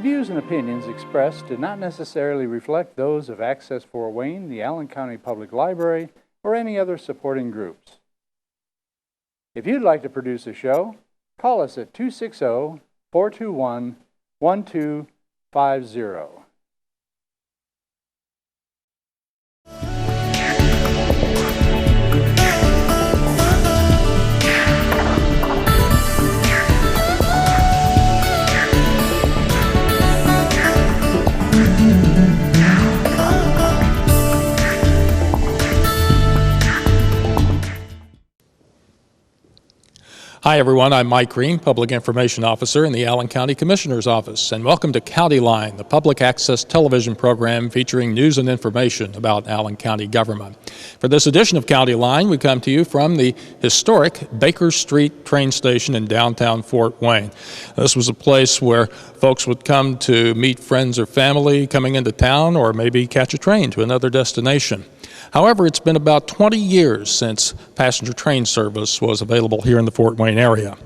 The views and opinions expressed do not necessarily reflect those of Access Fort Wayne, the Allen County Public Library, or any other supporting groups. If you'd like to produce a show, call us at 260-421-1250. Hi everyone, I'm Mike Green, Public Information Officer in the Allen County Commissioner's Office, and welcome to Countyline, the public access television program featuring news and information about Allen County government. For this edition of Countyline, we come to you from the historic Baker Street train station in downtown Fort Wayne. This was a place where folks would come to meet friends or family coming into town, or maybe catch a train to another destination. However, it's been about 20 years since passenger train service was available here in the Fort Wayne area.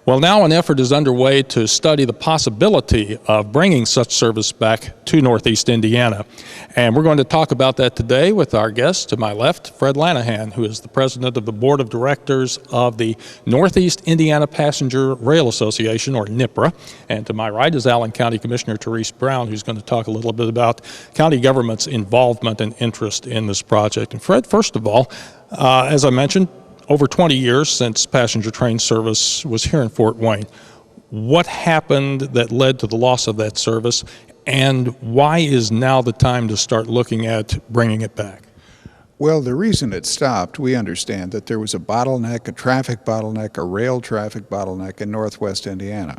Well, now an effort is underway to study the possibility of bringing such service back to Northeast Indiana. And we're going to talk about that today with our guest to my left, Fred Lanahan, who is the president of the board of directors of the Northeast Indiana Passenger Rail Association, or NIPRA. And to my right is Allen County Commissioner Therese Brown, who's going to talk a little bit about county government's involvement and interest in this project. And Fred, first of all, as I mentioned, over 20 years since passenger train service was here in Fort Wayne. What happened that led to the loss of that service, and why is now the time to start looking at bringing it back? Well, the reason it stopped, we understand that there was a bottleneck, a traffic bottleneck, a rail traffic bottleneck in Northwest Indiana.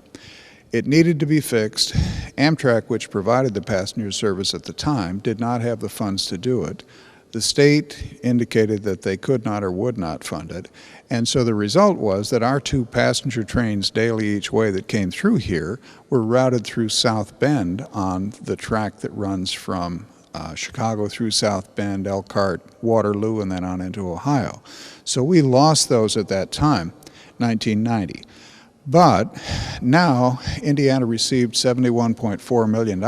It needed to be fixed. Amtrak, which provided the passenger service at the time, did not have the funds to do it. The state indicated that they could not or would not fund it, and so the result was that our two passenger trains daily each way that came through here were routed through South Bend on the track that runs from Chicago through South Bend, Elkhart, Waterloo, and then on into Ohio. So we lost those at that time, 1990. But now Indiana received $71.4 million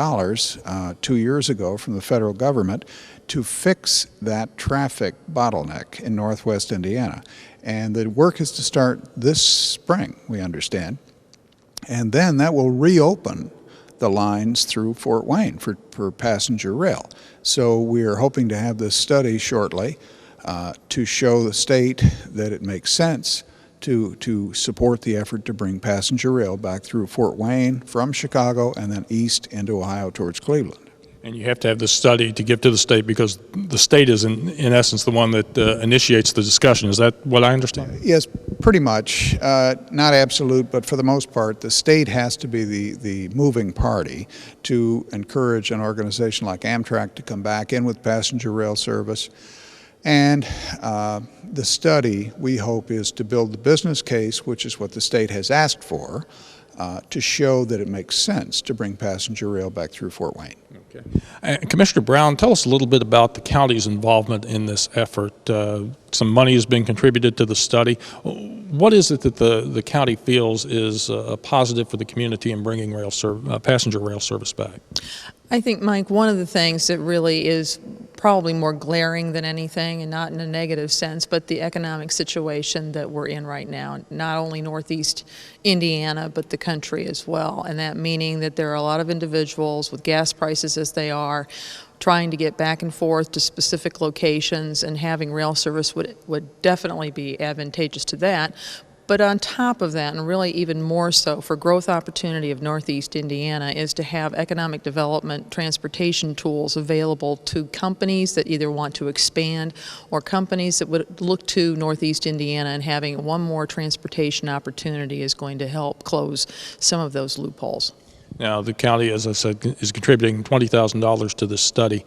2 years ago from the federal government to fix that traffic bottleneck in Northwest Indiana. And the work is to start this spring, we understand. And then that will reopen the lines through Fort Wayne for passenger rail. So we are hoping to have this study shortly to show the state that it makes sense to support the effort to bring passenger rail back through Fort Wayne from Chicago and then east into Ohio towards Cleveland. And you have to have this study to give to the state because the state is, in essence, the one that initiates the discussion. Is that what I understand? Yes, pretty much. Not absolute, but for the most part, the state has to be the moving party to encourage an organization like Amtrak to come back in with passenger rail service. And the study, we hope, is to build the business case, which is what the state has asked for, to show that it makes sense to bring passenger rail back through Fort Wayne. Okay. Commissioner Brown, tell us a little bit about the county's involvement in this effort. Some money has been contributed to the study. What is it that the county feels is a positive for the community in bringing passenger rail service back? I think, Mike, one of the things that really is probably more glaring than anything, and not in a negative sense, but the economic situation that we're in right now, not only Northeast Indiana, but the country as well. And that meaning that there are a lot of individuals with gas prices as they are, trying to get back and forth to specific locations, and having rail service would definitely be advantageous to that. But on top of that, and really even more so for growth opportunity of Northeast Indiana, is to have economic development transportation tools available to companies that either want to expand or companies that would look to Northeast Indiana, and having one more transportation opportunity is going to help close some of those loopholes. Now, the county, as I said, is contributing $20,000 to this study.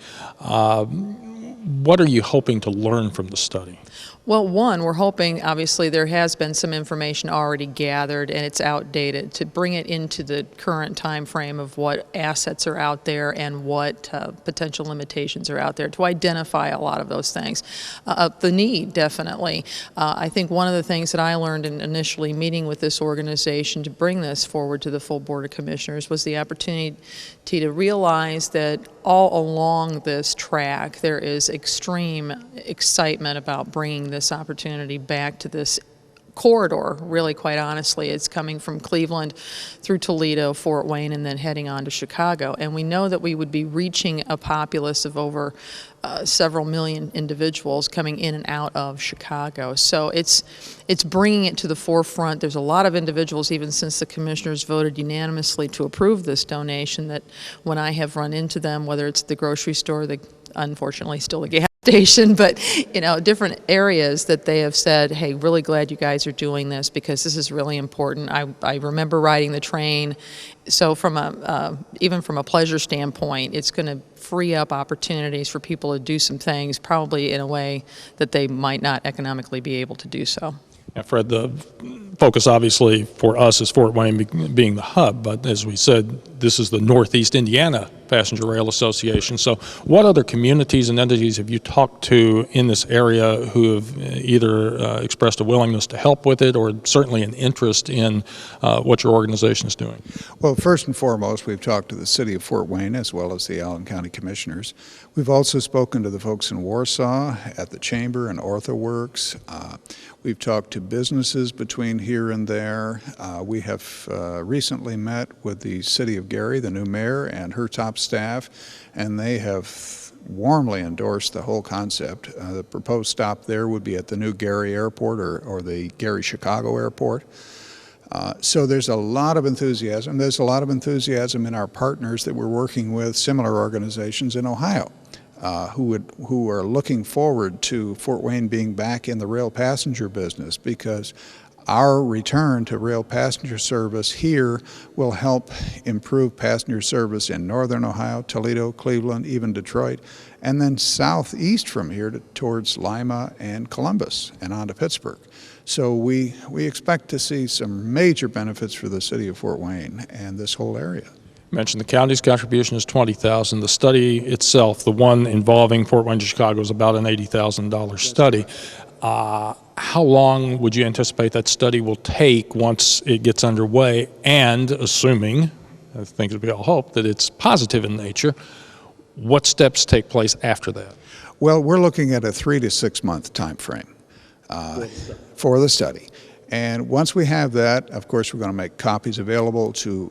What are you hoping to learn from the study? Well, one, we're hoping, obviously, there has been some information already gathered and it's outdated, to bring it into the current time frame of what assets are out there and what potential limitations are out there, to identify a lot of those things. The need, definitely. I think one of the things that I learned in initially meeting with this organization to bring this forward to the full Board of Commissioners was the opportunity to realize that all along this track there is extreme excitement about bringing this opportunity back to this corridor. Really, quite honestly, it's coming from Cleveland through Toledo, Fort Wayne, and then heading on to Chicago. And we know that we would be reaching a populace of over several million individuals coming in and out of Chicago. So it's bringing it to the forefront. There's a lot of individuals, even since the commissioners voted unanimously to approve this donation, that when I have run into them, whether it's the grocery store, unfortunately still the gas station, but different areas, that they have said, hey, really glad you guys are doing this because this is really important. I remember riding the train. So even from a pleasure standpoint, it's going to free up opportunities for people to do some things, probably in a way that they might not economically be able to do so. Now, Fred, the focus obviously for us is Fort Wayne being the hub, but as we said, this is the Northeast Indiana Passenger Rail Association. So what other communities and entities have you talked to in this area who have either expressed a willingness to help with it or certainly an interest in what your organization is doing? Well, first and foremost, we've talked to the City of Fort Wayne as well as the Allen County Commissioners. We've also spoken to the folks in Warsaw at the Chamber and OrthoWorks. We've talked to businesses between here and there. We have recently met with the City of Gary, the new mayor, and her top staff, and they have warmly endorsed the whole concept. The proposed stop there would be at the new Gary Airport or the Gary-Chicago Airport. So there's a lot of enthusiasm. There's a lot of enthusiasm in our partners that we're working with, similar organizations in Ohio, who are looking forward to Fort Wayne being back in the rail passenger business, because our return to rail passenger service here will help improve passenger service in northern Ohio, Toledo, Cleveland, even Detroit, and then southeast from here towards Lima and Columbus and on to Pittsburgh. So we expect to see some major benefits for the city of Fort Wayne and this whole area. You mentioned the county's contribution is $20,000. The study itself, the one involving Fort Wayne to Chicago, is about an $80,000 study. How long would you anticipate that study will take once it gets underway? And assuming, I think we all hope, that it's positive in nature, what steps take place after that? Well, we're looking at a 3 to 6 month time frame for the study. And once we have that, of course, we're going to make copies available to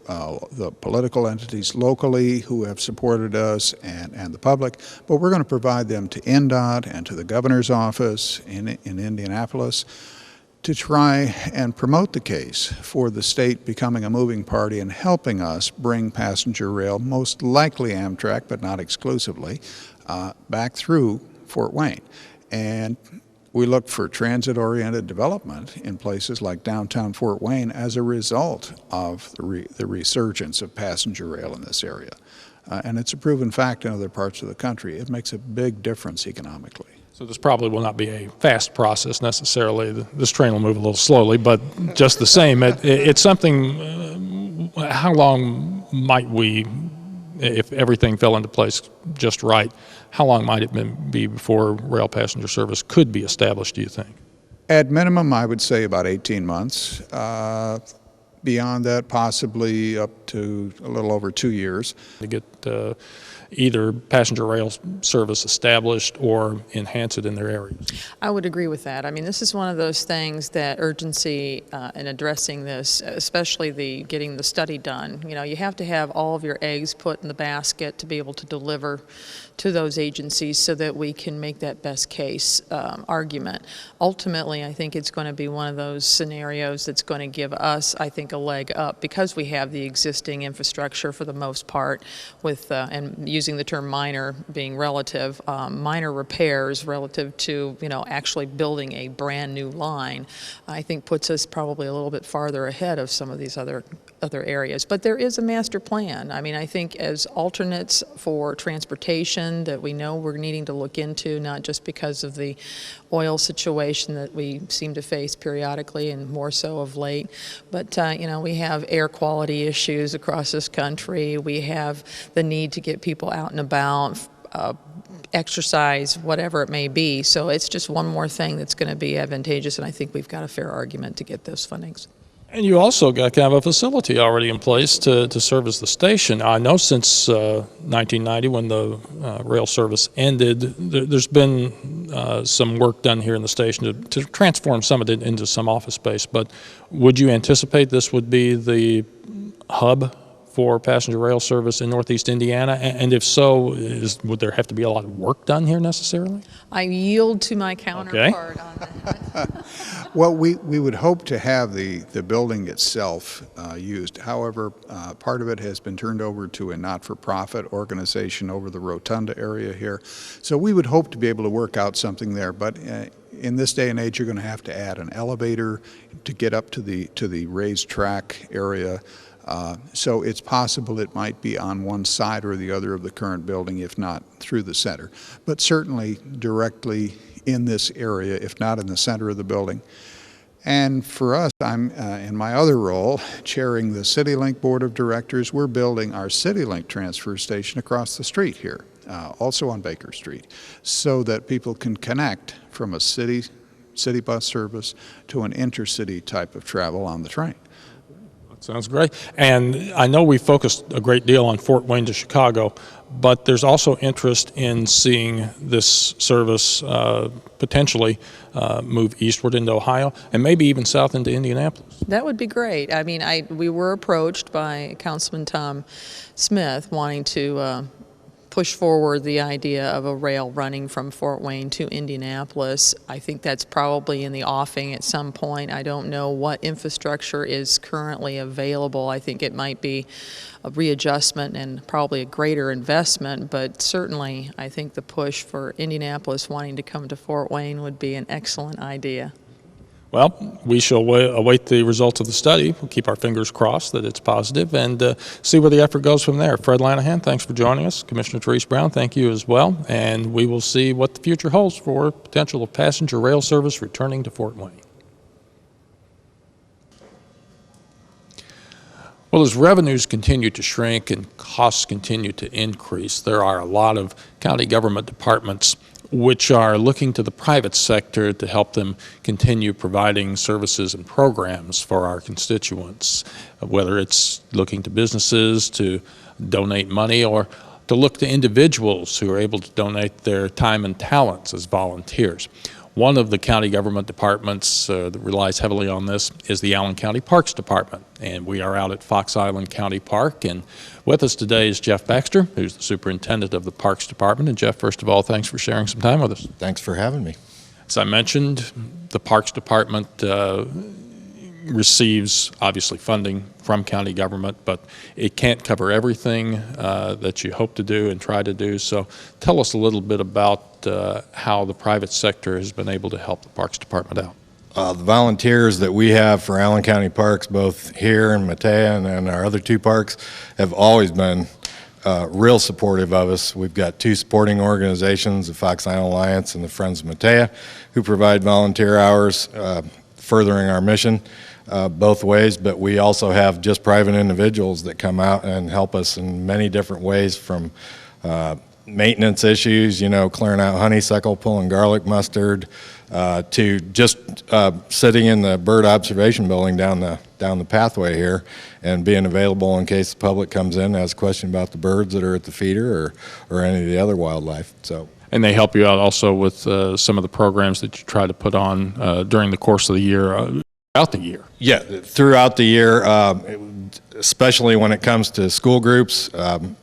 the political entities locally who have supported us and the public, but we're going to provide them to NDOT and to the governor's office in Indianapolis to try and promote the case for the state becoming a moving party and helping us bring passenger rail, most likely Amtrak, but not exclusively, back through Fort Wayne. And we look for transit-oriented development in places like downtown Fort Wayne as a result of the resurgence of passenger rail in this area. And it's a proven fact in other parts of the country. It makes a big difference economically. So this probably will not be a fast process necessarily. This train will move a little slowly, but just the same, it's something. How long might we, if everything fell into place just right, how long might it be before rail passenger service could be established, do you think? At minimum, I would say about 18 months. Beyond that, possibly up to a little over 2 years. To get either passenger rail service established or enhance it in their areas. I would agree with that. I mean, this is one of those things that urgency in addressing this, especially getting the study done. You have to have all of your eggs put in the basket to be able to deliver to those agencies so that we can make that best case argument. Ultimately, I think it's going to be one of those scenarios that's going to give us, I think, a leg up because we have the existing infrastructure for the most part with, and using the term minor being relative, minor repairs relative to, actually building a brand new line, I think puts us probably a little bit farther ahead of some of these other other areas. But there is a master plan. I mean, I think as alternates for transportation that we know we're needing to look into, not just because of the oil situation that we seem to face periodically and more so of late, but we have air quality issues across this country. We have the need to get people out and about, exercise, whatever it may be. So it's just one more thing that's going to be advantageous, and I think we've got a fair argument to get those fundings. And you also got kind of a facility already in place to service the station. I know since 1990, when the rail service ended, there's been some work done here in the station to transform some of it into some office space. But would you anticipate this would be the hub for passenger rail service in Northeast Indiana? And if so, would there have to be a lot of work done here necessarily? I yield to my counterpart on that. Well, we would hope to have the building itself used. However, part of it has been turned over to a not-for-profit organization over the Rotunda area here. So we would hope to be able to work out something there. But in this day and age, you're going to have to add an elevator to get up to the raised track area. So it's possible it might be on one side or the other of the current building, if not through the center. But certainly directly in this area, if not in the center of the building. And for us, I'm in my other role, chairing the CityLink Board of Directors. We're building our CityLink transfer station across the street here, also on Baker Street, so that people can connect from a city bus service to an intercity type of travel on the train. Sounds great. And I know we focused a great deal on Fort Wayne to Chicago, but there's also interest in seeing this service potentially move eastward into Ohio and maybe even south into Indianapolis. That would be great. I mean, we were approached by Councilman Tom Smith wanting to push forward the idea of a rail running from Fort Wayne to Indianapolis. I think that's probably in the offing at some point. I don't know what infrastructure is currently available. I think it might be a readjustment and probably a greater investment, but certainly I think the push for Indianapolis wanting to come to Fort Wayne would be an excellent idea. Well, we shall await the results of the study. We'll keep our fingers crossed that it's positive and see where the effort goes from there. Fred Lanahan, thanks for joining us. Commissioner Therese Brown, thank you as well. And we will see what the future holds for potential of passenger rail service returning to Fort Wayne. Well, as revenues continue to shrink and costs continue to increase, there are a lot of county government departments which are looking to the private sector to help them continue providing services and programs for our constituents, whether it's looking to businesses to donate money or to look to individuals who are able to donate their time and talents as volunteers. One of the county government departments that relies heavily on this is the Allen County Parks Department, and we are out at Fox Island County Park, and with us today is Jeff Baxter, who's the superintendent of the Parks Department. And Jeff, first of all, thanks for sharing some time with us. Thanks for having me. As I mentioned, the Parks Department receives obviously funding from county government, but it can't cover everything that you hope to do and try to do. So tell us a little bit about how the private sector has been able to help the Parks Department out. The volunteers that we have for Allen County Parks, both here in Matea and our other two parks, have always been real supportive of us. We've got two supporting organizations, the Fox Island Alliance and the Friends of Matea, who provide volunteer hours furthering our mission both ways, but we also have just private individuals that come out and help us in many different ways, from maintenance issues, clearing out honeysuckle, pulling garlic mustard, to just sitting in the bird observation building down the pathway here and being available in case the public comes in and has a question about the birds that are at the feeder or any of the other wildlife. And they help you out also with some of the programs that you try to put on during the course of the year, throughout the year. Yeah, throughout the year, especially when it comes to school groups.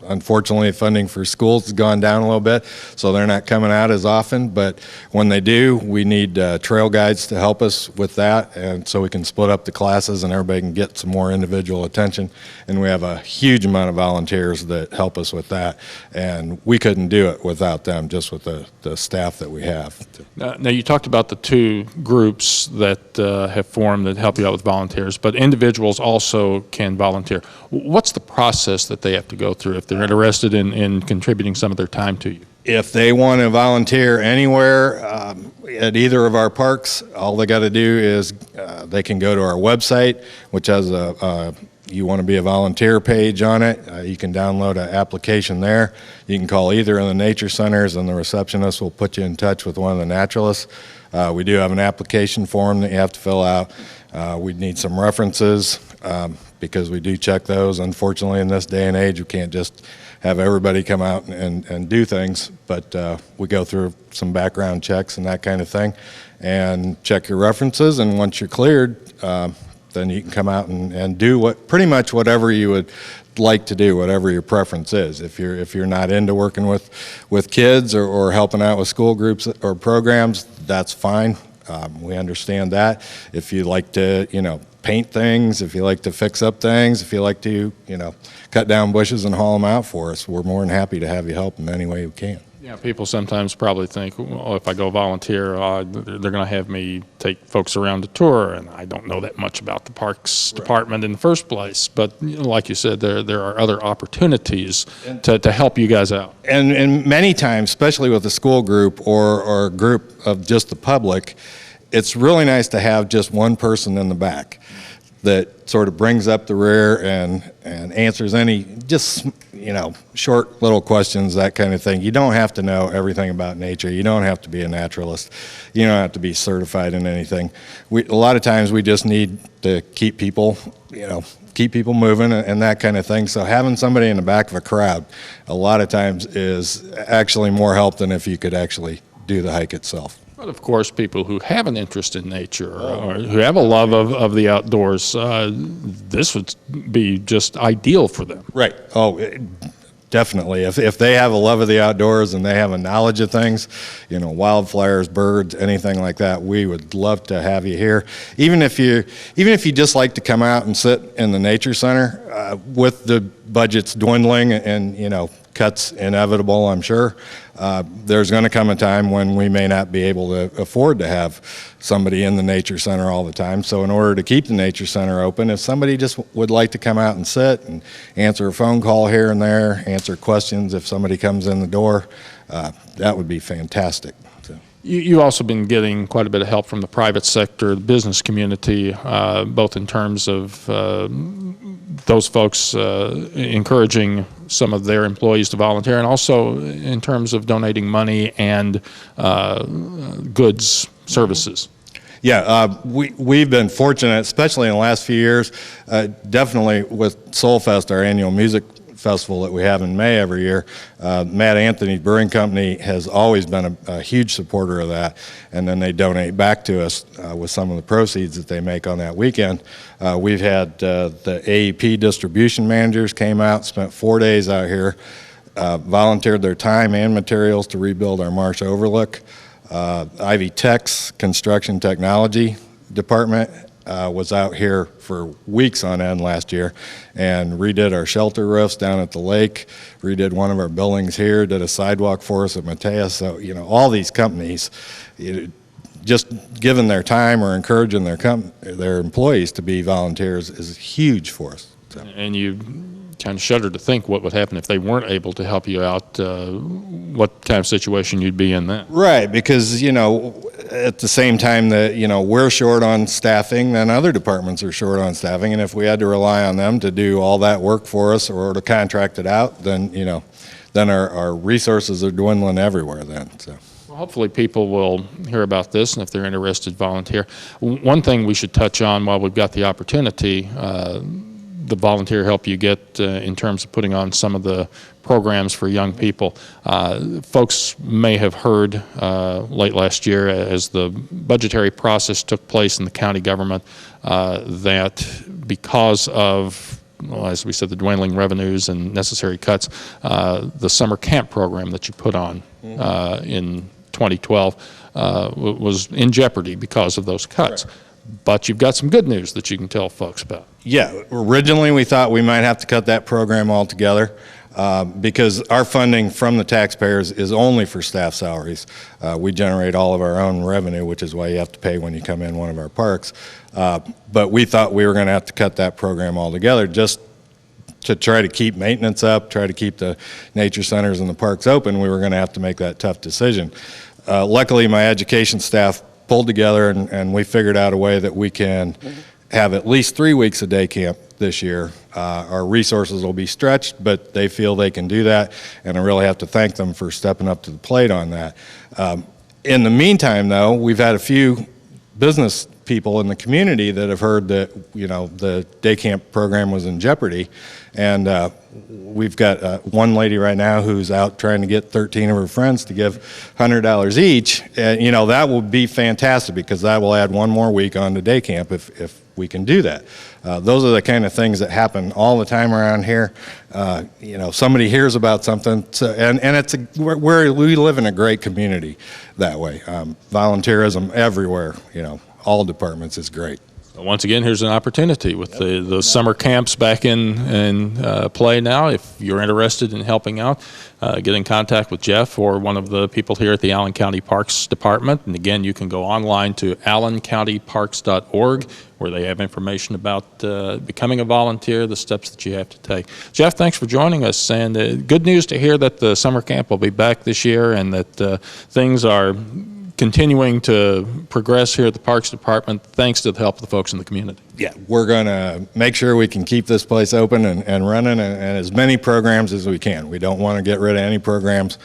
Unfortunately, funding for schools has gone down a little bit, so they're not coming out as often. But when they do, we need trail guides to help us with that, and so we can split up the classes and everybody can get some more individual attention. And we have a huge amount of volunteers that help us with that, and we couldn't do it without them, just with the staff that we have. Now, you talked about the two groups that have formed that help you out with volunteers, but individuals also can volunteer volunteer. What's the process that they have to go through if they're interested in contributing some of their time to you? If they want to volunteer anywhere at either of our parks, all they got to do is they can go to our website, which has a you want to be a volunteer page on it. You can download an application there. You can call either of the nature centers, and the receptionist will put you in touch with one of the naturalists. We do have an application form that you have to fill out. We need some references because we do check those. Unfortunately, in this day and age, we can't just have everybody come out and do things, but we go through some background checks and that kind of thing and check your references, and once you're cleared, then you can come out and do pretty much whatever you would like to do, whatever your preference is. If you're not into working with kids or helping out with school groups or programs, that's fine. We understand that. If you like to, paint things, if you like to fix up things, if you like to, cut down bushes and haul them out for us, we're more than happy to have you help in any way we can. Yeah, people sometimes probably think, well, if I go volunteer, they're going to have me take folks around a tour, and I don't know that much about the Parks Department in the first place. But like you said, there are other opportunities to help you guys out. And many times, especially with a school group or a group of just the public, it's really nice to have just one person in the back that sort of brings up the rear and answers any just short little questions, that kind of thing. You don't have to know everything about nature. You don't have to be a naturalist. You don't have to be certified in anything. A lot of times we just need to keep people moving and that kind of thing. So having somebody in the back of a crowd a lot of times is actually more help than if you could actually do the hike itself. But of course, people who have an interest in nature or who have a love of the outdoors, this would be just ideal for them. Right. Definitely. If they have a love of the outdoors and they have a knowledge of things, wildflowers, birds, anything like that, we would love to have you here. Even if you just like to come out and sit in the nature center, with the budgets dwindling and cuts inevitable, I'm sure. There's going to come a time when we may not be able to afford to have somebody in the nature center all the time. So in order to keep the nature center open, if somebody just would like to come out and sit and answer a phone call here and there, answer questions if somebody comes in the door, that would be fantastic. So. You've also been getting quite a bit of help from the private sector, the business community, both in terms of those folks encouraging some of their employees to volunteer, and also in terms of donating money and goods, services. Yeah, we've been fortunate, especially in the last few years, definitely with Soulfest, our annual music festival that we have in May every year. Matt Anthony's Brewing Company has always been a huge supporter of that, and then they donate back to us with some of the proceeds that they make on that weekend. We've had the AEP distribution managers came out, spent 4 days out here, volunteered their time and materials to rebuild our marsh overlook. Ivy Tech's construction technology department was out here for weeks on end last year and redid our shelter roofs down at the lake, redid one of our buildings here, did a sidewalk for us at Matea. So, all these companies, just giving their time or encouraging their employees to be volunteers is huge for us. So. And you kind of shudder to think what would happen if they weren't able to help you out, what kind of situation you'd be in then. Right, because, at the same time that, we're short on staffing, then other departments are short on staffing, and if we had to rely on them to do all that work for us or to contract it out, then, then our resources are dwindling everywhere then, so. Well, hopefully people will hear about this, and if they're interested, volunteer. One thing we should touch on while we've got the opportunity, the volunteer help you get in terms of putting on some of the programs for young people. Folks may have heard late last year as the budgetary process took place in the county government that because of, well, as we said, the dwindling revenues and necessary cuts, the summer camp program that you put on in 2012 was in jeopardy because of those cuts. Right. But you've got some good news that you can tell folks about. Yeah, originally we thought we might have to cut that program altogether because our funding from the taxpayers is only for staff salaries. We generate all of our own revenue, which is why you have to pay when you come in one of our parks. But we thought we were going to have to cut that program altogether just to try to keep maintenance up, try to keep the nature centers and the parks open, we were going to have to make that tough decision. Luckily, my education staff pulled together and we figured out a way that we can have at least 3 weeks of day camp this year. Our resources will be stretched, but they feel they can do that, and I really have to thank them for stepping up to the plate on that. In the meantime, though, we've had a few business people in the community that have heard that, you know, the day camp program was in jeopardy, and we've got one lady right now who's out trying to get 13 of her friends to give $100 each, and you know, that will be fantastic because that will add one more week on to day camp if we can do that. Those are the kind of things that happen all the time around here. You know, somebody hears about something, and it's we live in a great community that way. Volunteerism everywhere, you know, all departments is great. Once again, here's an opportunity with the summer camps back in play now. If you're interested in helping out, get in contact with Jeff or one of the people here at the Allen County Parks Department. And again, you can go online to allencountyparks.org, where they have information about becoming a volunteer, the steps that you have to take. Jeff, thanks for joining us. And good news to hear that the summer camp will be back this year and that things are continuing to progress here at the Parks Department thanks to the help of the folks in the community. Yeah, we're going to make sure we can keep this place open and running and as many programs as we can. We don't want to get rid of any programs,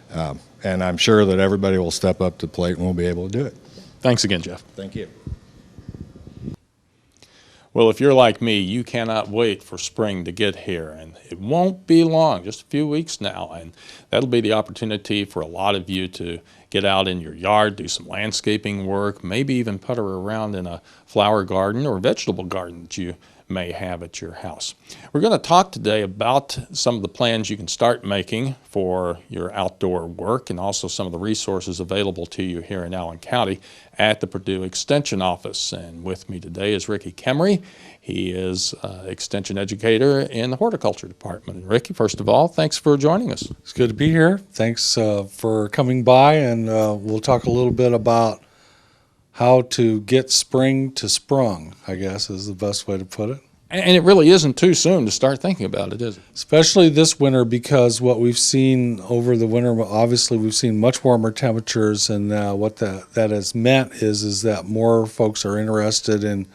and I'm sure that everybody will step up to the plate and we'll be able to do it. Thanks again, Jeff. Thank you. Well, if you're like me, you cannot wait for spring to get here, and it won't be long, just a few weeks now, and that'll be the opportunity for a lot of you to get out in your yard, do some landscaping work, maybe even putter around in a flower garden or vegetable garden that you may have at your house. We're going to talk today about some of the plans you can start making for your outdoor work and also some of the resources available to you here in Allen County at the Purdue Extension Office. And with me today is Ricky Kemry. He is Extension Educator in the Horticulture Department. And Ricky, first of all, thanks for joining us. It's good to be here. Thanks for coming by, and we'll talk a little bit about how to get spring to sprung, I guess is the best way to put it. And it really isn't too soon to start thinking about it, is it? Especially this winter, because what we've seen over the winter, obviously we've seen much warmer temperatures, and what that has meant is that more folks are interested in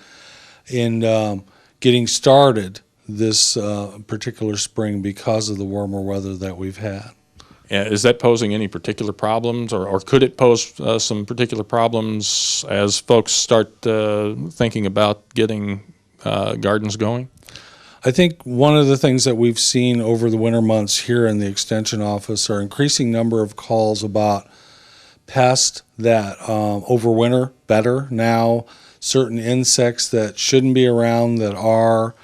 getting started this particular spring because of the warmer weather that we've had. Is that posing any particular problems, or could it pose some particular problems as folks start thinking about getting gardens going? I think one of the things that we've seen over the winter months here in the Extension Office are increasing number of calls about pests that overwinter better now, certain insects that shouldn't be around that are,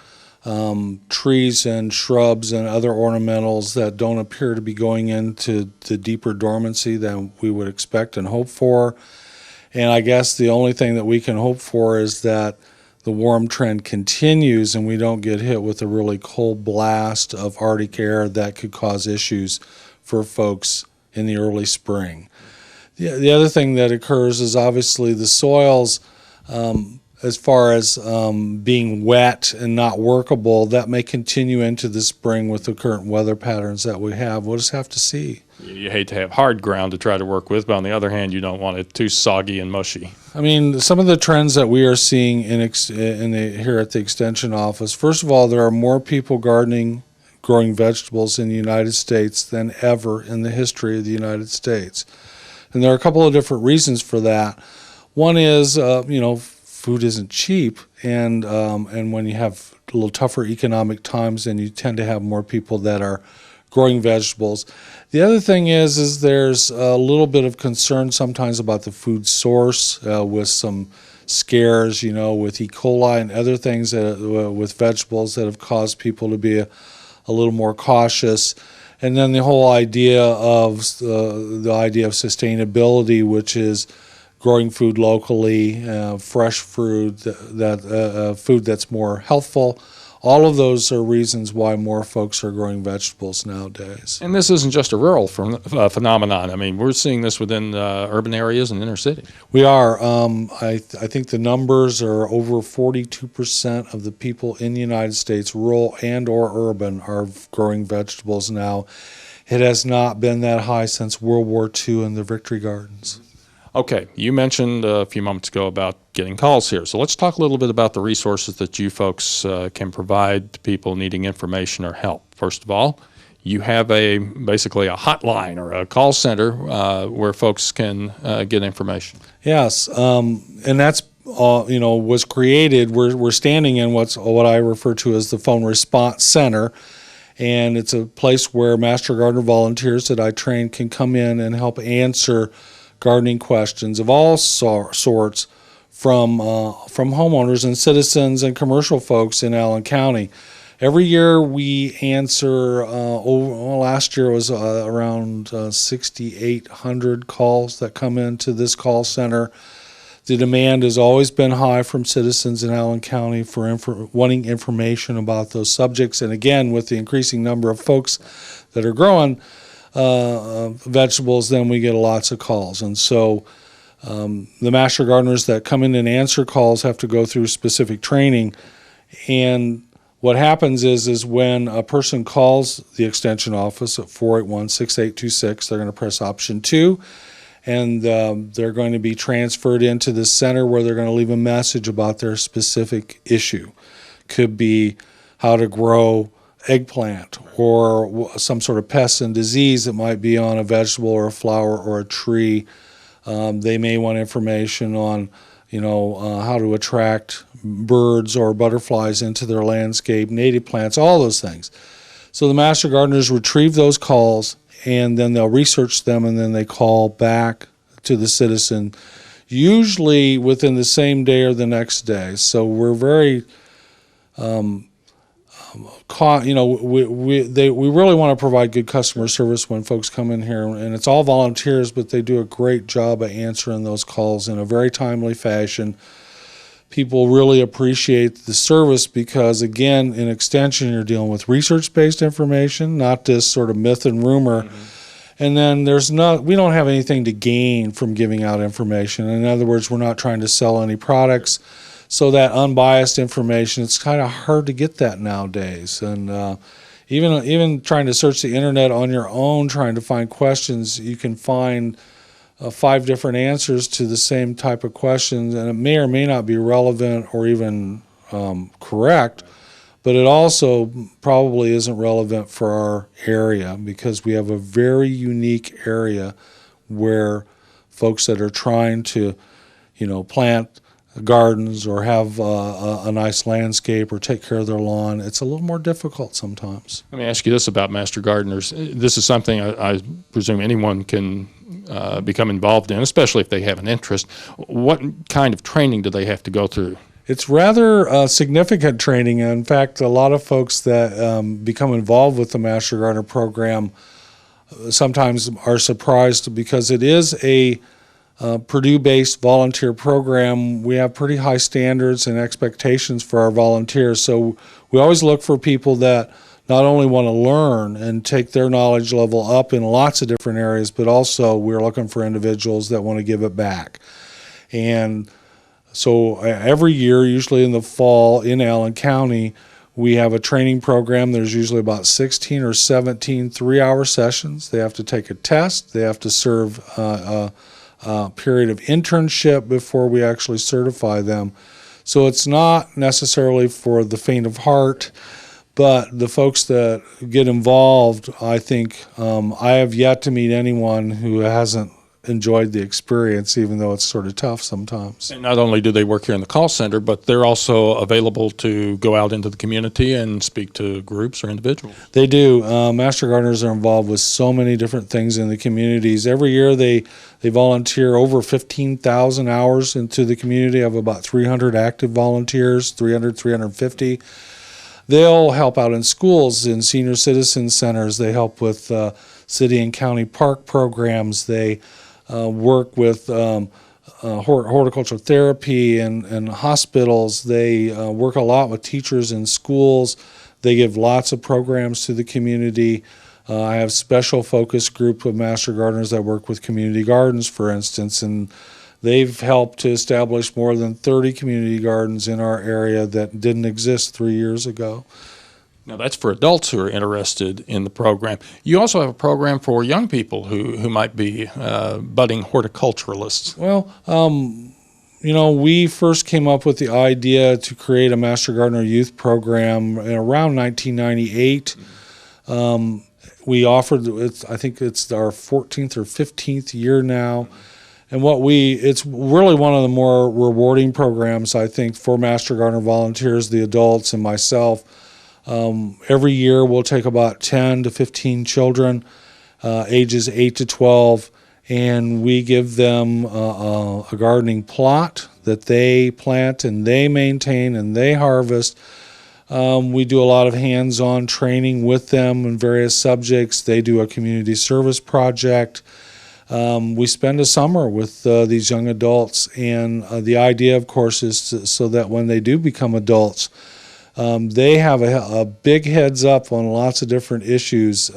trees and shrubs and other ornamentals that don't appear to be going into deeper dormancy than we would expect and hope for. And I guess the only thing that we can hope for is that the warm trend continues and we don't get hit with a really cold blast of Arctic air that could cause issues for folks in the early spring. The other thing that occurs is obviously the soils, as far as being wet and not workable, that may continue into the spring with the current weather patterns that we have. We'll just have to see. You hate to have hard ground to try to work with, but on the other hand, you don't want it too soggy and mushy. I mean, some of the trends that we are seeing here at the Extension Office, first of all, there are more people gardening, growing vegetables in the United States than ever in the history of the United States. And there are a couple of different reasons for that. One is, food isn't cheap, and when you have a little tougher economic times, then you tend to have more people that are growing vegetables. The other thing is there's a little bit of concern sometimes about the food source with some scares, with E. coli and other things with vegetables that have caused people to be a little more cautious. And then the whole idea of sustainability, which is growing food locally, fresh food, food that's more healthful, all of those are reasons why more folks are growing vegetables nowadays. And this isn't just a rural phenomenon. I mean, we're seeing this within urban areas and inner city. We are. I think the numbers are over 42% of the people in the United States, rural and or urban, are growing vegetables now. It has not been that high since World War II in the Victory Gardens. Okay, you mentioned a few moments ago about getting calls here. So let's talk a little bit about the resources that you folks can provide to people needing information or help. First of all, you have basically a hotline or a call center where folks can get information. Yes, and that's was created. We're standing in what I refer to as the phone response center, and it's a place where Master Gardener volunteers that I train can come in and help answer gardening questions of all sorts from homeowners and citizens and commercial folks in Allen County. Every year we answer, last year was around 6,800 calls that come into this call center. The demand has always been high from citizens in Allen County for wanting information about those subjects. And again, with the increasing number of folks that are growing vegetables, then we get lots of calls. And so the master gardeners that come in and answer calls have to go through specific training. And what happens is when a person calls the extension office at 481-6826, they're going to press option 2, and they're going to be transferred into the center where they're going to leave a message about their specific issue. Could be how to grow eggplant or some sort of pest and disease that might be on a vegetable or a flower or a tree. They may want information on, how to attract birds or butterflies into their landscape, native plants, all those things. So the master gardeners retrieve those calls, and then they'll research them, and then they call back to the citizen, usually within the same day or the next day. So we're very we really want to provide good customer service when folks come in here, and it's all volunteers, but they do a great job of answering those calls in a very timely fashion. People really appreciate the service because, again, in extension, you're dealing with research-based information, not this sort of myth and rumor. Mm-hmm. And then we don't have anything to gain from giving out information. In other words, we're not trying to sell any products. So that unbiased information, it's kind of hard to get that nowadays. And even trying to search the internet on your own, trying to find questions, you can find 5 different answers to the same type of questions, and it may or may not be relevant or even correct, but it also probably isn't relevant for our area because we have a very unique area where folks that are trying to, plant gardens or have a nice landscape or take care of their lawn, it's a little more difficult sometimes. Let me ask you this about master gardeners. This is something I presume anyone can become involved in, especially if they have an interest. What kind of training do they have to go through? It's rather significant training. In fact, a lot of folks that become involved with the Master Gardener program sometimes are surprised because it is a Purdue-based volunteer program. We have pretty high standards and expectations for our volunteers. So we always look for people that not only want to learn and take their knowledge level up in lots of different areas, but also we're looking for individuals that want to give it back. And so every year, usually in the fall in Allen County, we have a training program. There's usually about 16 or 17 3-hour sessions. They have to take a test. They have to serve a period of internship before we actually certify them. So it's not necessarily for the faint of heart, but the folks that get involved, I think, I have yet to meet anyone who hasn't enjoyed the experience, even though it's sort of tough sometimes. And not only do they work here in the call center, but they're also available to go out into the community and speak to groups or individuals. They do. Master Gardeners are involved with so many different things in the communities. Every year they volunteer over 15,000 hours into the community. I have about 300 active volunteers, 350. They'll help out in schools, in senior citizen centers. They help with city and county park programs. They work with horticultural therapy and hospitals. They work a lot with teachers in schools. They give lots of programs to the community. I have special focus group of master gardeners that work with community gardens, for instance, and they've helped to establish more than 30 community gardens in our area that didn't exist 3 years ago. Now, that's for adults who are interested in the program. You also have a program for young people who might be budding horticulturalists. Well, we first came up with the idea to create a Master Gardener Youth Program in around 1998. We offered, I think it's our 14th or 15th year now. And it's really one of the more rewarding programs, I think, for Master Gardener volunteers, the adults and myself. Every year we'll take about 10 to 15 children, ages 8 to 12, and we give them a gardening plot that they plant and they maintain and they harvest. We do a lot of hands-on training with them in various subjects. They do a community service project. We spend a summer with these young adults, and the idea, of course, is so that when they do become adults, they have a big heads up on lots of different issues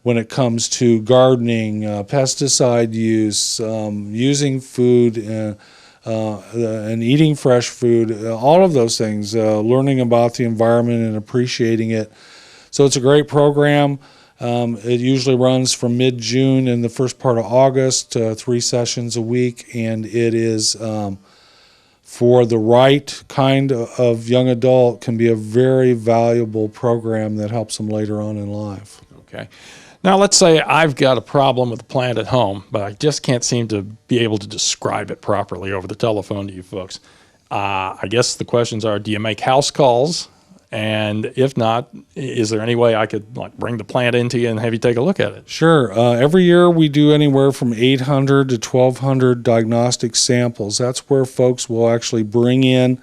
when it comes to gardening, pesticide use, using food, and eating fresh food, all of those things, learning about the environment and appreciating it. So it's a great program. It usually runs from mid-June and the first part of August, 3 sessions a week, and it is for the right kind of young adult can be a very valuable program that helps them later on in life. Okay. Now, let's say I've got a problem with a plant at home, but I just can't seem to be able to describe it properly over the telephone to you folks. I guess the questions are, do you make house calls? And if not, is there any way I could bring the plant into you and have you take a look at it? Sure. Every year we do anywhere from 800 to 1,200 diagnostic samples. That's where folks will actually bring in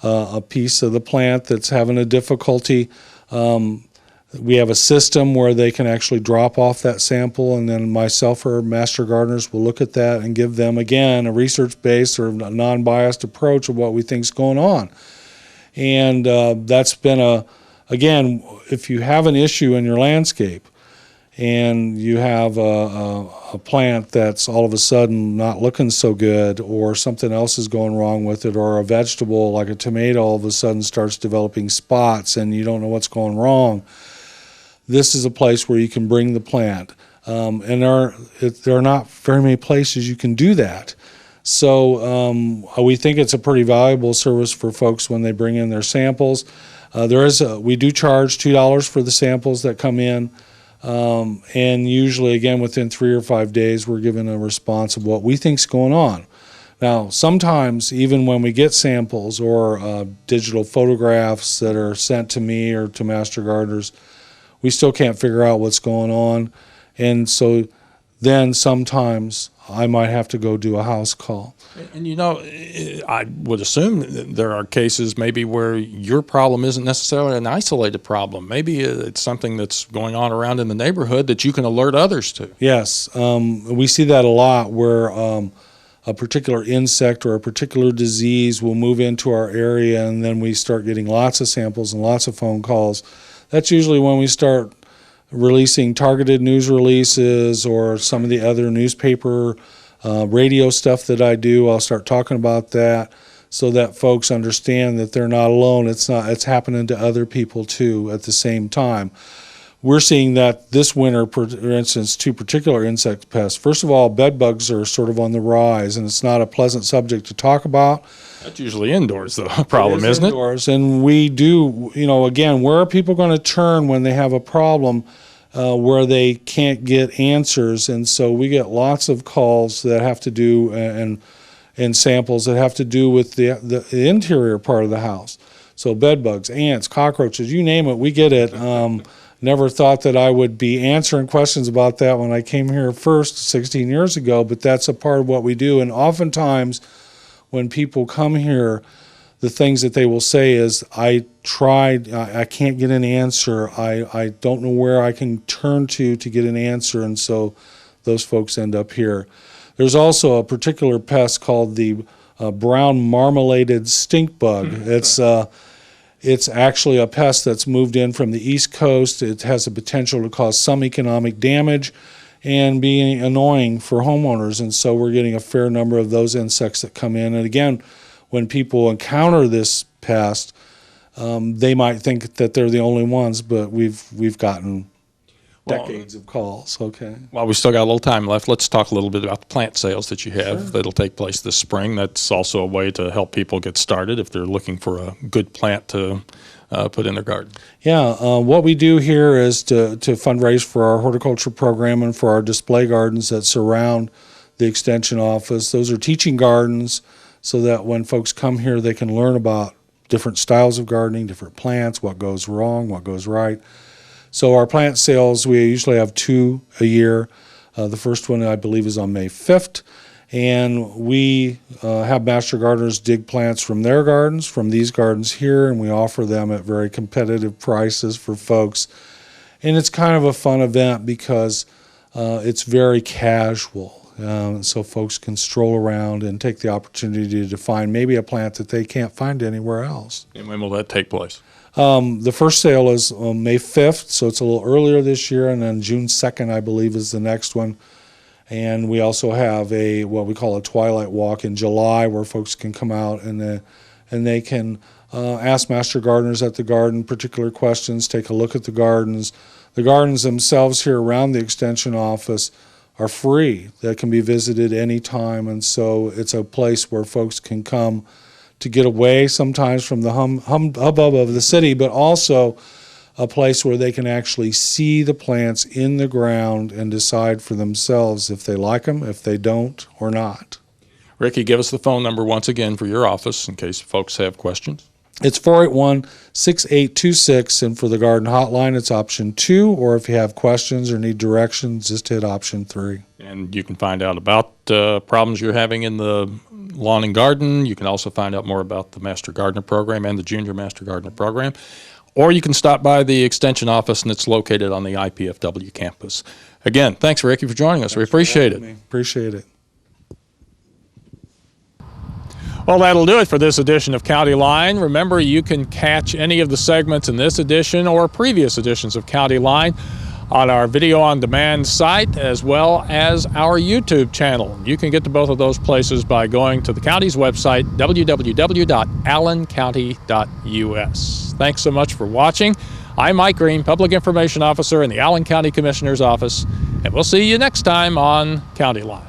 a piece of the plant that's having a difficulty. We have a system where they can actually drop off that sample, and then myself or master gardeners will look at that and give them, again, a research-based or non-biased approach of what we think is going on. And that's been again, if you have an issue in your landscape and you have a plant that's all of a sudden not looking so good, or something else is going wrong with it, or a vegetable like a tomato all of a sudden starts developing spots and you don't know what's going wrong, this is a place where you can bring the plant. And there are not very many places you can do that. So we think it's a pretty valuable service for folks when they bring in their samples. We do charge $2 for the samples that come in, and usually, again, within 3 or 5 days, we're given a response of what we think's going on. Now, sometimes, even when we get samples or digital photographs that are sent to me or to master gardeners, we still can't figure out what's going on, and so then sometimes I might have to go do a house call. And I would assume that there are cases maybe where your problem isn't necessarily an isolated problem. Maybe it's something that's going on around in the neighborhood that you can alert others to. Yes, we see that a lot where a particular insect or a particular disease will move into our area, and then we start getting lots of samples and lots of phone calls. That's usually when we start releasing targeted news releases or some of the other newspaper, radio stuff that I do. I'll start talking about that so that folks understand that they're not alone. It's happening to other people too at the same time. We're seeing that this winter, for instance, 2 particular insect pests. First of all, bed bugs are sort of on the rise, and it's not a pleasant subject to talk about. That's usually indoors, though, a problem, isn't it? Indoors, and we do, again, where are people going to turn when they have a problem where they can't get answers? And so we get lots of calls that have to do, and samples that have to do with the interior part of the house. So bed bugs, ants, cockroaches, you name it, we get it. Never thought that I would be answering questions about that when I came here first 16 years ago, but that's a part of what we do. And oftentimes when people come here, the things that they will say is, I tried, I can't get an answer, I don't know where I can turn to get an answer, and so those folks end up here. There's also a particular pest called the brown marmoladed stink bug. It's actually a pest that's moved in from the East Coast. It has the potential to cause some economic damage and be annoying for homeowners. And so we're getting a fair number of those insects that come in. And again, when people encounter this pest, they might think that they're the only ones, but we've gotten decades of calls. Okay. While we still got a little time left, let's talk a little bit about the plant sales that you have that'll take place this spring. That's also a way to help people get started if they're looking for a good plant to put in their garden. Yeah, what we do here is to fundraise for our horticulture program and for our display gardens that surround the extension office. Those are teaching gardens so that when folks come here, they can learn about different styles of gardening, different plants, what goes wrong, what goes right. So our plant sales, we usually have 2 a year. The first one, I believe, is on May 5th. And we have master gardeners dig plants from their gardens, from these gardens here, and we offer them at very competitive prices for folks. And it's kind of a fun event because it's very casual. So folks can stroll around and take the opportunity to find maybe a plant that they can't find anywhere else. And when will that take place? The first sale is on May 5th, so it's a little earlier this year, and then June 2nd, I believe, is the next one. And we also have what we call a twilight walk in July, where folks can come out and they can ask master gardeners at the garden particular questions, take a look at the gardens. The gardens themselves here around the extension office are free. They can be visited anytime, and so it's a place where folks can come to get away sometimes from the hubbub of the city, but also a place where they can actually see the plants in the ground and decide for themselves if they like them, if they don't, or not. Ricky, give us the phone number once again for your office in case folks have questions. It's 481-6826, and for the garden hotline, it's option 2, or if you have questions or need directions, just hit option 3. And you can find out about problems you're having in the lawn and garden. You can also find out more about the Master Gardener Program and the Junior Master Gardener Program. Or you can stop by the Extension office, and it's located on the IPFW campus. Again, thanks, Ricky, for joining us. We appreciate it. Appreciate it. Well, that'll do it for this edition of County Line. Remember, you can catch any of the segments in this edition or previous editions of County Line on our video on demand site as well as our YouTube channel. You can get to both of those places by going to the county's website, www.allencounty.us. Thanks so much for watching. I'm Mike Green, Public Information Officer in the Allen County Commissioner's Office, and we'll see you next time on County Line.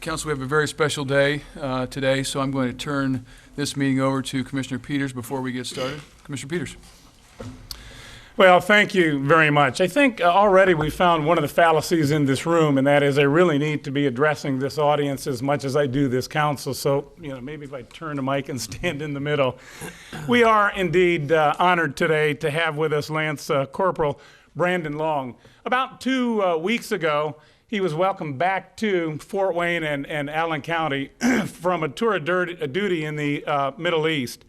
Council, we have a very special day today, so I'm going to turn this meeting over to Commissioner Peters before we get started. Commissioner Peters. Well, thank you very much. I think already we found one of the fallacies in this room, and that is I really need to be addressing this audience as much as I do this council. So, maybe if I turn the mic and stand in the middle. We are indeed honored today to have with us Lance Corporal Brandon Long. About 2 weeks ago, he was welcomed back to Fort Wayne and Allen County from a tour of duty in the Middle East.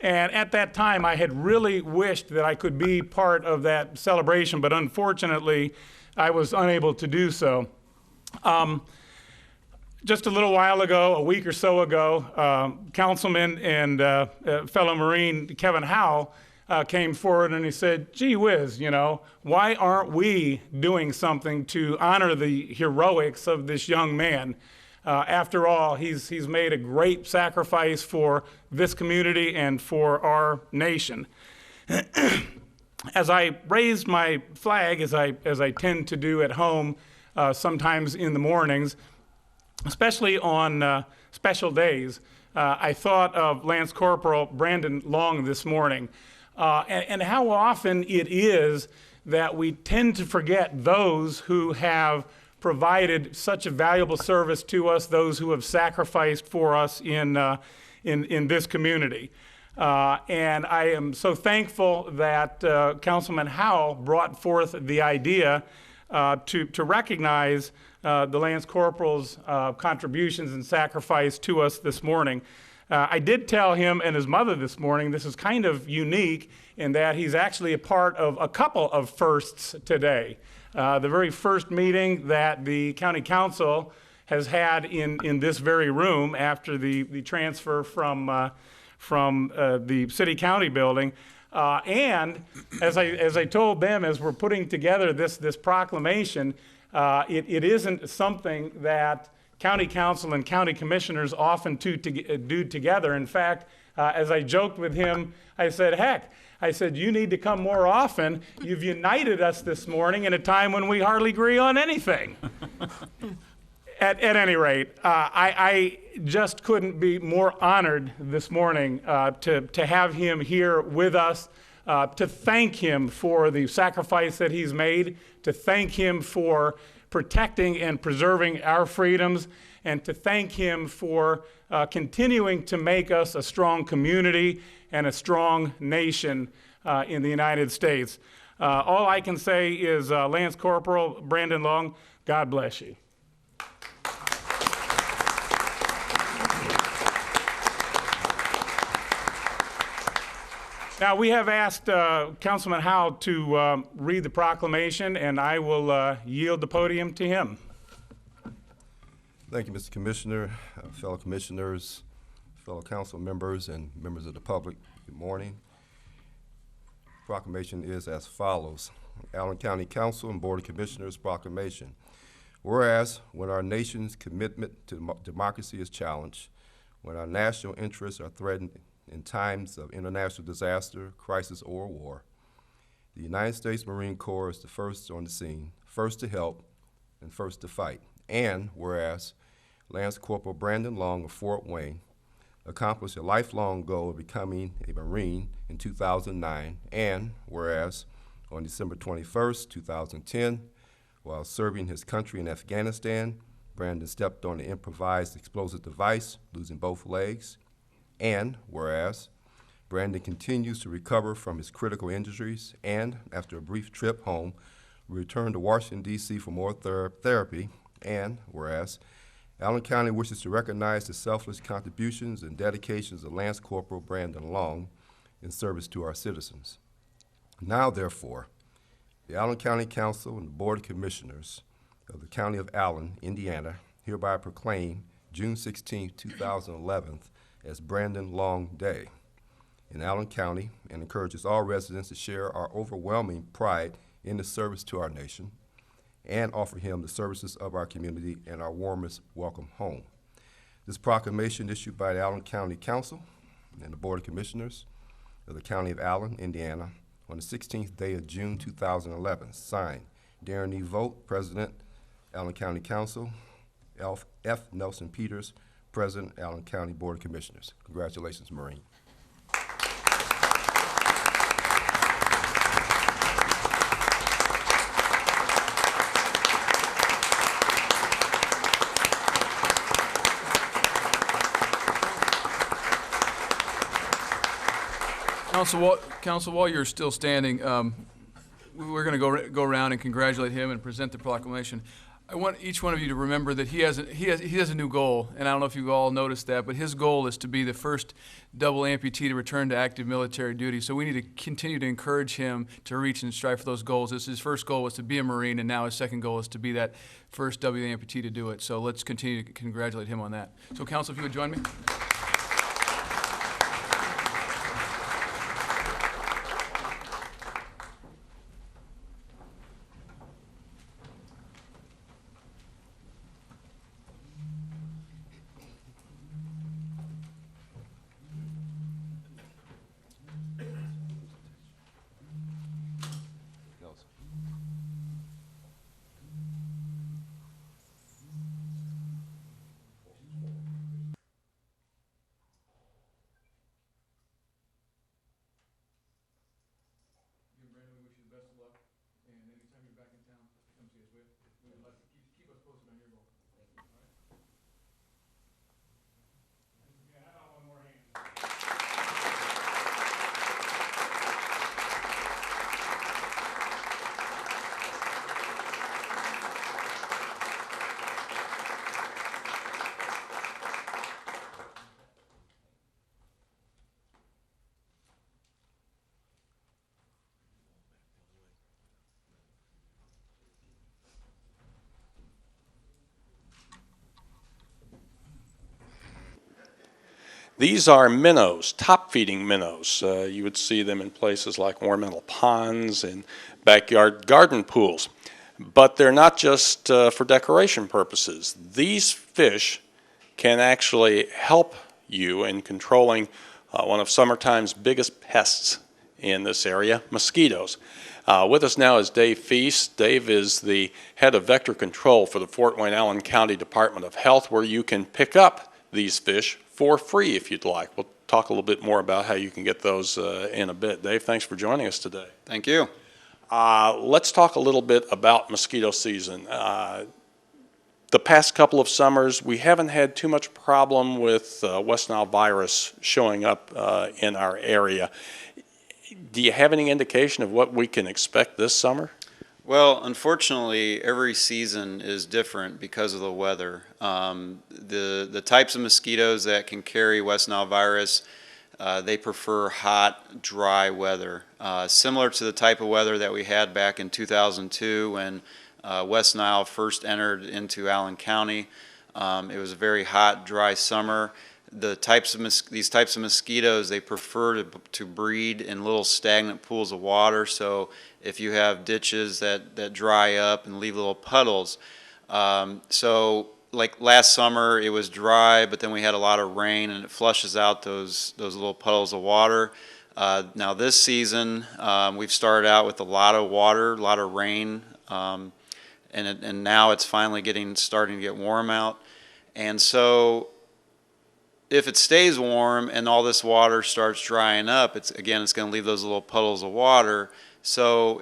And at that time, I had really wished that I could be part of that celebration, but unfortunately, I was unable to do so. Just a little while ago, a week or so ago, Councilman and fellow Marine Kevin Howell came forward and he said, gee whiz, why aren't we doing something to honor the heroics of this young man? After all, he's made a great sacrifice for this community and for our nation. As I raised my flag, as I tend to do at home sometimes in the mornings, especially on special days, I thought of Lance Corporal Brandon Long this morning, and how often it is that we tend to forget those who have provided such a valuable service to us, those who have sacrificed for us in this community. And I am so thankful that Councilman Howell brought forth the idea to recognize the Lance Corporal's contributions and sacrifice to us this morning. I did tell him and his mother this morning this is kind of unique in that he's actually a part of a couple of firsts today. The very first meeting that the County Council has had in this very room after the transfer from the city-county building. And as I told them, as we're putting together this proclamation, it isn't something that county council and county commissioners often do together. In fact, as I joked with him, I said, heck, you need to come more often. You've united us this morning in a time when we hardly agree on anything. At any rate, I just couldn't be more honored this morning to have him here with us, to thank him for the sacrifice that he's made, to thank him for protecting and preserving our freedoms, and to thank him for continuing to make us a strong community and a strong nation in the United States. All I can say is, Lance Corporal Brandon Long, God bless you. Now, we have asked Councilman Howell to read the proclamation, and I will yield the podium to him. Thank you, Mr. Commissioner, fellow commissioners, fellow council members, and members of the public. Good morning. Proclamation is as follows. Allen County Council and Board of Commissioners proclamation. Whereas, when our nation's commitment to democracy is challenged, when our national interests are threatened in times of international disaster, crisis, or war, the United States Marine Corps is the first on the scene, first to help, and first to fight. And whereas Lance Corporal Brandon Long of Fort Wayne accomplished a lifelong goal of becoming a Marine in 2009, and whereas on December 21st, 2010, while serving his country in Afghanistan, Brandon stepped on an improvised explosive device, losing both legs. And whereas Brandon continues to recover from his critical injuries and, after a brief trip home, returned to Washington, D.C. for more therapy. And whereas Allen County wishes to recognize the selfless contributions and dedications of Lance Corporal Brandon Long in service to our citizens. Now, therefore, the Allen County Council and the Board of Commissioners of the County of Allen, Indiana, hereby proclaim June 16, 2011 as Brandon Long Day in Allen County, and encourages all residents to share our overwhelming pride in the service to our nation and offer him the services of our community and our warmest welcome home. This proclamation issued by the Allen County Council and the Board of Commissioners of the County of Allen, Indiana, on the 16th day of June 2011, signed Darren E. Vogt, President, Allen County Council, F. Nelson Peters, President, Allen County Board of Commissioners. Congratulations, Marine. Council, while you're still standing, we're going to go around and congratulate him and present the proclamation. I want each one of you to remember that he has a new goal, and I don't know if you all noticed that, but his goal is to be the first double amputee to return to active military duty. So we need to continue to encourage him to reach and strive for those goals. His first goal was to be a Marine, and now his second goal is to be that first double amputee to do it. So let's continue to congratulate him on that. So, Council, if you would join me. is. We would like to keep us posted on your goal. Yeah, I got one more hand. These are minnows, top-feeding minnows. You would see them in places like ornamental ponds and backyard garden pools. But they're not just for decoration purposes. These fish can actually help you in controlling one of summertime's biggest pests in this area, mosquitoes. With us now is Dave Feast. Dave is the head of vector control for the Fort Wayne Allen County Department of Health, where you can pick up these fish for free if you'd like. We'll talk a little bit more about how you can get those in a bit. Dave, thanks for joining us today. Thank you. Let's talk a little bit about mosquito season. The past couple of summers, we haven't had too much problem with West Nile virus showing up in our area. Do you have any indication of what we can expect this summer? Well, unfortunately, every season is different because of the weather. The types of mosquitoes that can carry West Nile virus, they prefer hot, dry weather, similar to the type of weather that we had back in 2002 when West Nile first entered into Allen County. It was a very hot, dry summer. These types of mosquitoes, they prefer to breed in little stagnant pools of water. So if you have ditches that dry up and leave little puddles, so like last summer it was dry, but then we had a lot of rain and it flushes out those little puddles of water. Now this season we've started out with a lot of water, a lot of rain, and now it's finally starting to get warm out, and so if it stays warm and all this water starts drying up, it's going to leave those little puddles of water. So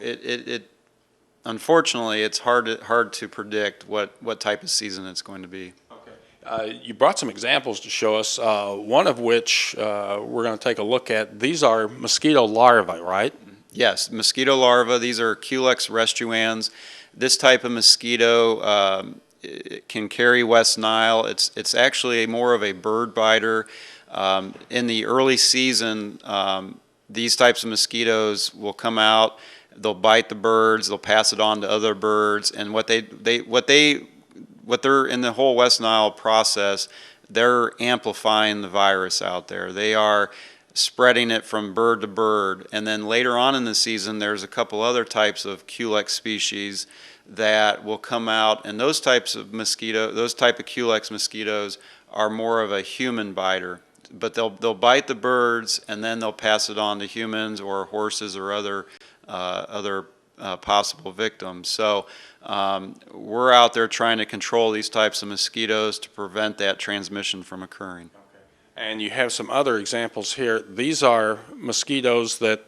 unfortunately, it's hard to predict what type of season it's going to be. Okay. You brought some examples to show us, one of which we're going to take a look at. These are mosquito larvae, right? Yes, mosquito larvae. These are Culex restruans. This type of mosquito it can carry West Nile. It's actually more of a bird biter. In the early season, these types of mosquitoes will come out. They'll bite the birds. They'll pass it on to other birds. And what they're in the whole West Nile process, they're amplifying the virus out there. They are spreading it from bird to bird. And then later on in the season, there's a couple other types of Culex species that will come out, and those type of Culex mosquitoes are more of a human biter, but they'll bite the birds and then they'll pass it on to humans or horses or other possible victims. So we're out there trying to control these types of mosquitoes to prevent that transmission from occurring. Okay. And you have some other examples here. These are mosquitoes that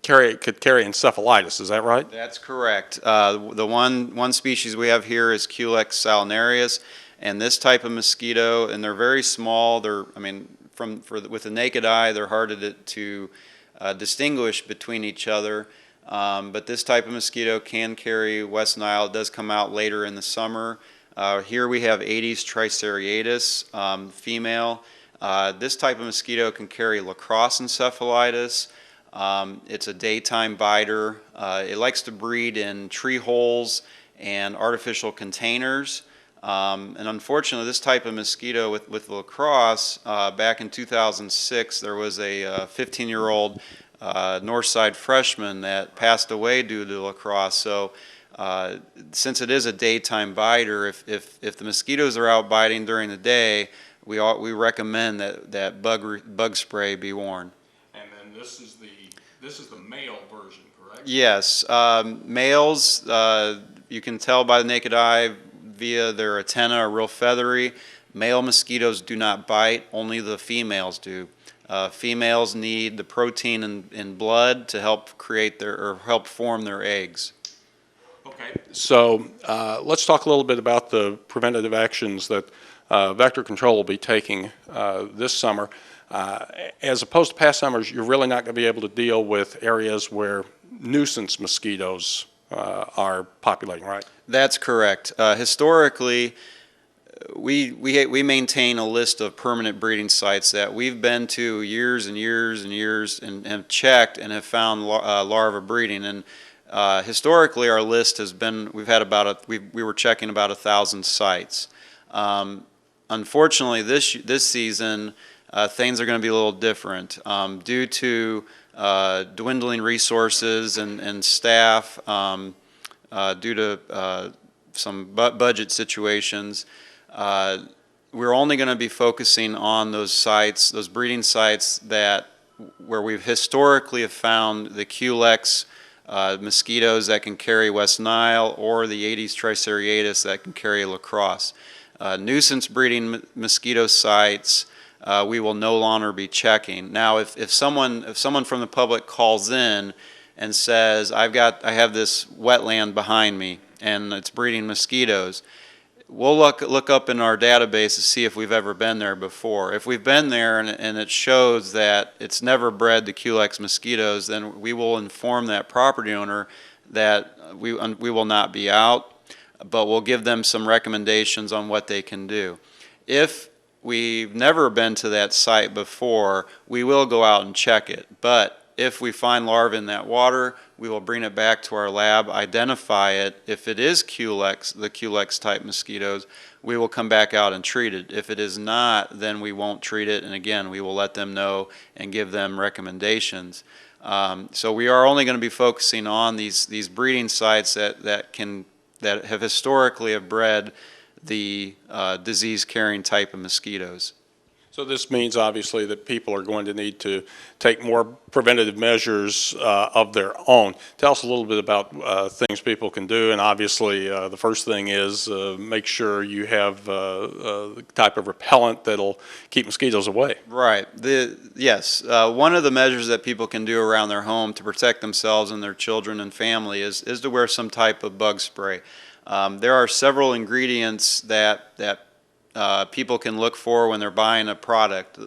could carry encephalitis, is that right? That's correct. The one species we have here is Culex salinarius, and this type of mosquito, and they're very small. With the naked eye, they're hard to distinguish between each other. But this type of mosquito can carry West Nile. It does come out later in the summer. Here we have Aedes triceriatus, female. This type of mosquito can carry lacrosse encephalitis. It's a daytime biter. It likes to breed in tree holes and artificial containers. And unfortunately, this type of mosquito with lacrosse, back in 2006, there was a 15-year-old Northside freshman that passed away due to lacrosse. So since it is a daytime biter, if the mosquitoes are out biting during the day, we recommend that bug spray be worn. And then this is the male version, correct? Yes, males, you can tell by the naked eye via their antennae are real feathery. Male mosquitoes do not bite, only the females do. Females need the protein in blood to help form their eggs. Okay, so let's talk a little bit about the preventative actions that Vector Control will be taking this summer. As opposed to past summers, you're really not going to be able to deal with areas where nuisance mosquitoes are populating, right? That's correct. Historically, we maintain a list of permanent breeding sites that we've been to years and years and years and have checked and have found larva breeding. And historically, our list has been, we've had about we were checking about 1,000 sites. Unfortunately, this season, things are going to be a little different due to dwindling resources and staff, due to some budget situations. We're only going to be focusing on those sites, those breeding sites where we've historically have found the Culex mosquitoes that can carry West Nile or the Aedes tricereatus that can carry La Crosse. Nuisance breeding mosquito sites, we will no longer be checking. Now, if someone from the public calls in and says, I have this wetland behind me and it's breeding mosquitoes, we'll look up in our database to see if we've ever been there before. If we've been there and it shows that it's never bred the Culex mosquitoes, then we will inform that property owner that we will not be out, but we'll give them some recommendations on what they can do. If we've never been to that site before, we will go out and check it. But if we find larvae in that water, we will bring it back to our lab, identify it. If it is Culex, the Culex type mosquitoes, we will come back out and treat it. If it is not, then we won't treat it. And again, we will let them know and give them recommendations. So we are only going to be focusing on these breeding sites that have historically bred the disease-carrying type of mosquitoes. So this means obviously that people are going to need to take more preventative measures of their own. Tell us a little bit about things people can do, and obviously the first thing is make sure you have the type of repellent that'll keep mosquitoes away. Right. Yes. One of the measures that people can do around their home to protect themselves and their children and family is to wear some type of bug spray. There are several ingredients that people can look for when they're buying a product.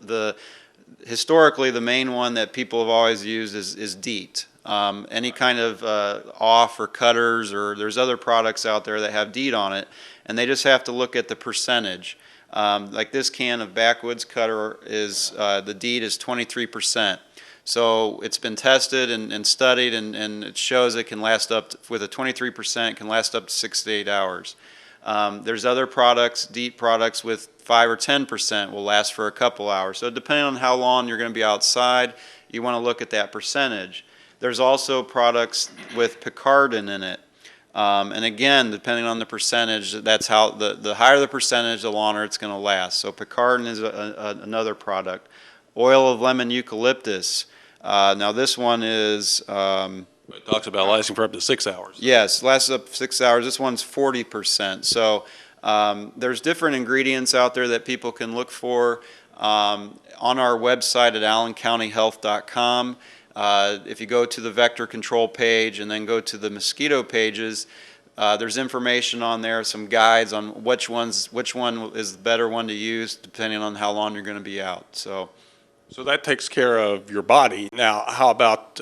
Historically, the main one that people have always used is DEET. Any kind of off or cutters, or there's other products out there that have DEET on it, and they just have to look at the percentage. Like this can of Backwoods cutter the DEET is 23%. So it's been tested and studied, and it shows it can last with a 23%, can last up to 6 to 8 hours. There's other products, DEET products with 5 or 10% will last for a couple hours. So depending on how long you're going to be outside, you want to look at that percentage. There's also products with picardin in it. And again, depending on the percentage, that's how the higher the percentage, the longer it's going to last. So picardin is another product. Oil of lemon eucalyptus. Now this one is... It talks about lasting for up to 6 hours. Yes, lasts up to 6 hours. This one's 40%. So there's different ingredients out there that people can look for. On our website at allencountyhealth.com, if you go to the vector control page and then go to the mosquito pages, there's information on there, some guides on which one is the better one to use depending on how long you're going to be out. So that takes care of your body. Now, how about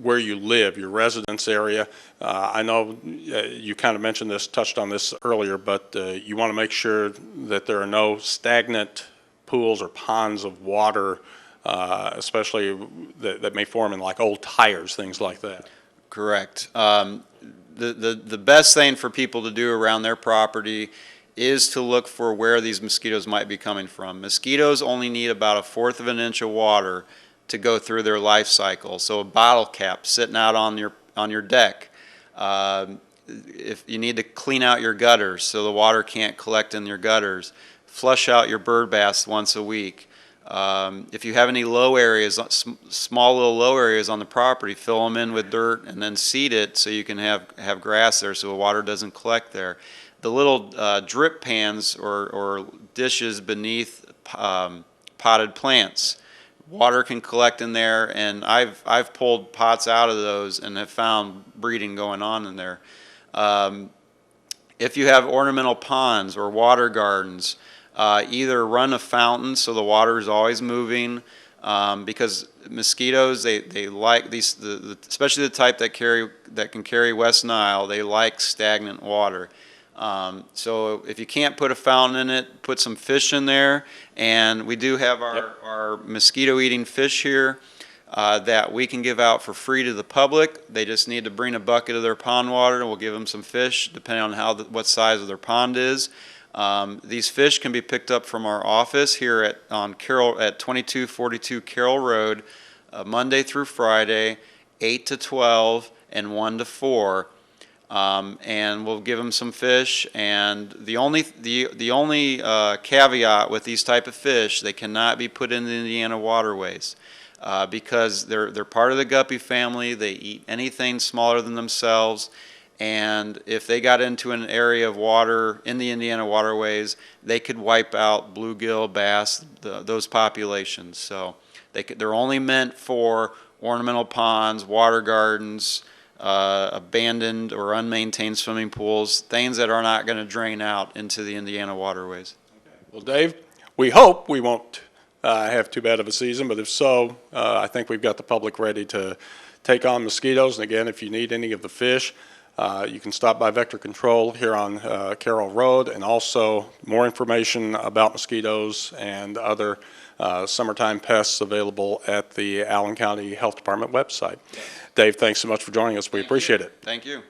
where you live, your residence area? I know you kind of mentioned this, touched on this earlier, but you want to make sure that there are no stagnant pools or ponds of water, especially that may form in like old tires, things like that. Correct. The best thing for people to do around their property is to look for where these mosquitoes might be coming from. Mosquitoes only need about 1/4 of an inch of water to go through their life cycle. So a bottle cap sitting out on your deck. If you need to clean out your gutters so the water can't collect in your gutters, flush out your bird baths once a week. If you have any low areas, small little low areas on the property, fill them in with dirt and then seed it so you can have grass there so the water doesn't collect there. The little drip pans or dishes beneath potted plants, water can collect in there, and I've pulled pots out of those and have found breeding going on in there. If you have ornamental ponds or water gardens, either run a fountain so the water is always moving, because mosquitoes, they like these, especially the type that can carry West Nile. They like stagnant water. So if you can't put a fountain in it, put some fish in there. And we do have our mosquito-eating fish here that we can give out for free to the public. They just need to bring a bucket of their pond water, and we'll give them some fish depending on what size of their pond is. These fish can be picked up from our office here at 2242 Carroll Road, Monday through Friday, 8 to 12 and 1 to 4. And we'll give them some fish. And the only caveat with these type of fish, they cannot be put in the Indiana waterways. Because they're part of the guppy family. They eat anything smaller than themselves, and if they got into an area of water in the Indiana waterways, they could wipe out bluegill, bass, those populations. So they're only meant for ornamental ponds, water gardens, abandoned or unmaintained swimming pools, things that are not going to drain out into the Indiana waterways. Well, Dave, we hope we won't have too bad of a season, but if so, I think we've got the public ready to take on mosquitoes. And again, if you need any of the fish, you can stop by Vector Control here on Carroll Road, and also more information about mosquitoes and other summertime pests available at the Allen County Health Department website. Dave, thanks so much for joining us. We appreciate it. Thank you.